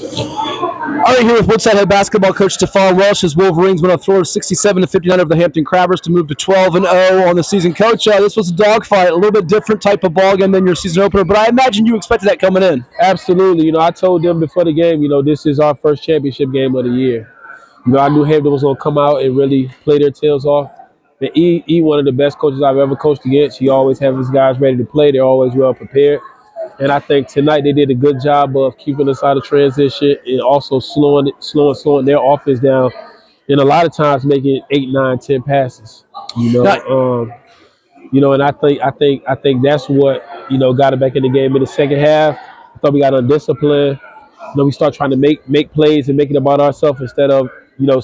All right, here with Woodside head basketball coach Stefan Welsh. His Wolverines went on Thurs 67-59 over the Hampton Crabbers to move to 12-0 on the season. Coach, this was a dogfight, a little bit different type of ball game than your season opener, but I imagine you expected that coming in. Absolutely. I told them before the game, this is our first championship game of the year. I knew Hampton was going to come out and really play their tails off. And one of the best coaches I've ever coached against. He always has his guys ready to play. They're always well prepared. And I think tonight they did a good job of keeping us out of transition and also slowing their offense down, and a lot of times making 8, 9, 10 passes. And I think that's what got it back in the game in the second half. I thought we got undisciplined. We start trying to make plays and make it about ourselves instead of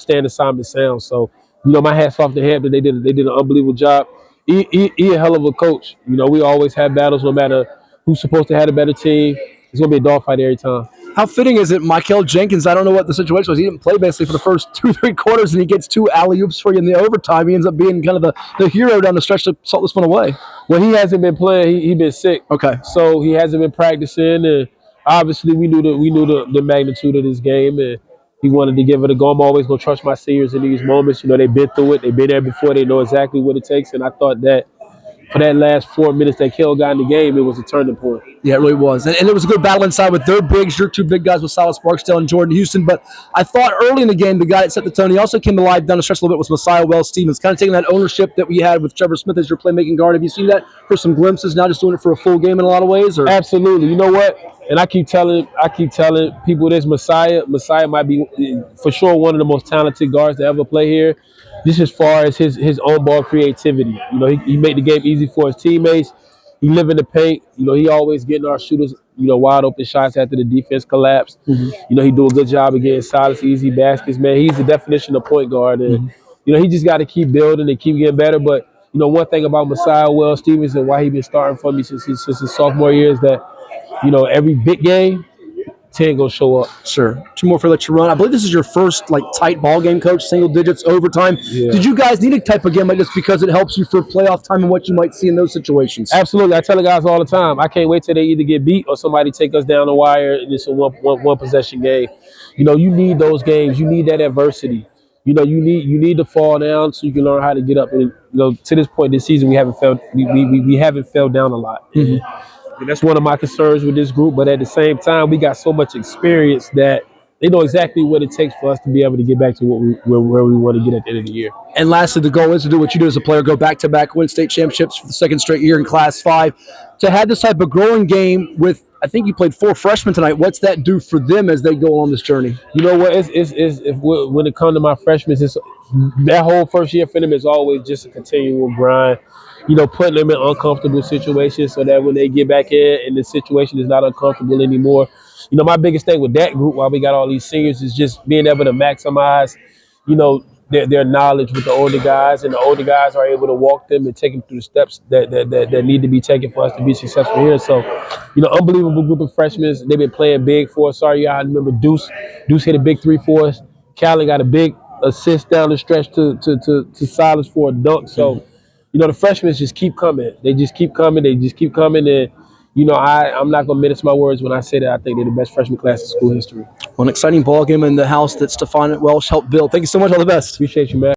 staying assignment sound. So my hats off to Hampton. They did an unbelievable job. He a hell of a coach. We always have battles no matter who's supposed to have a better team. It's gonna be a dogfight every time. How fitting is it, Michael Jenkins? I don't know what the situation was. He didn't play basically for the first 2-3 quarters, and he gets 2 alley-oops for you in the overtime. He ends up being kind of the hero down the stretch to salt this one away. Well, he hasn't been playing. He been sick. Okay. So he hasn't been practicing, and obviously we knew the magnitude of this game, and he wanted to give it a go. I'm always gonna trust my seniors in these moments. They've been through it. They've been there before. They know exactly what it takes, and I thought that for that last 4 minutes that Kell got in the game, it was a turning point. Yeah, it really was. And it was a good battle inside with their bigs, your 2 big guys with Silas Barksdale and Jordan Houston. But I thought early in the game, the guy that set the tone, he also came alive down the stretch a little bit, was Messiah Wells Stevens, kind of taking that ownership that we had with Trevor Smith as your playmaking guard. Have you seen that for some glimpses, now just doing it for a full game in a lot of ways? Or? Absolutely. You know what? And I keep telling people this: Messiah might be for sure one of the most talented guards to ever play here. Just as far as his own ball creativity, he made the game easy for his teammates. He live in the paint. He always getting our shooters, wide open shots after the defense collapsed. Mm-hmm. He do a good job again. Silas, easy baskets, man. He's the definition of point guard, and he just got to keep building and keep getting better. But one thing about Messiah Wells Stevens and why he been starting for me since his sophomore year is that every big game, 10 gonna show up. Sure. 2 more for let you run. I believe this is your first tight ball game, coach, single digits, overtime. Yeah. Did you guys need a type of game like this because it helps you for playoff time and what you might see in those situations? Absolutely. I tell the guys all the time, I can't wait till they either get beat or somebody take us down the wire and it's a one possession game. You need those games. You need that adversity. You need to fall down so you can learn how to get up. And to this point this season, we haven't fell down a lot. Mm-hmm. And that's one of my concerns with this group. But at the same time, we got so much experience that they know exactly what it takes for us to be able to get back to where we want to get at the end of the year. And lastly, the goal is to do what you do as a player, go back-to-back, win state championships for the 2nd straight year in Class 5. To have this type of growing game with, I think you played 4 freshmen tonight, what's that do for them as they go on this journey? You know what? When it comes to my freshmen, that whole first year for them is always just a continual grind. Putting them in uncomfortable situations so that when they get back in and the situation is not uncomfortable anymore. My biggest thing with that group while we got all these seniors is just being able to maximize, their knowledge with the older guys, and the older guys are able to walk them and take them through the steps that need to be taken for us to be successful here. So, unbelievable group of freshmen. They've been playing big for us. Sorry, I remember Deuce hit a big 3 for us. Callie got a big assist down the stretch to Silas for a dunk. So, the freshmen just keep coming. They just keep coming. And, I'm not going to mince my words when I say that I think they're the best freshman class in school history. Well, an exciting ball game in the house that Stefan Welsh helped build. Thank you so much. All the best. Appreciate you, man.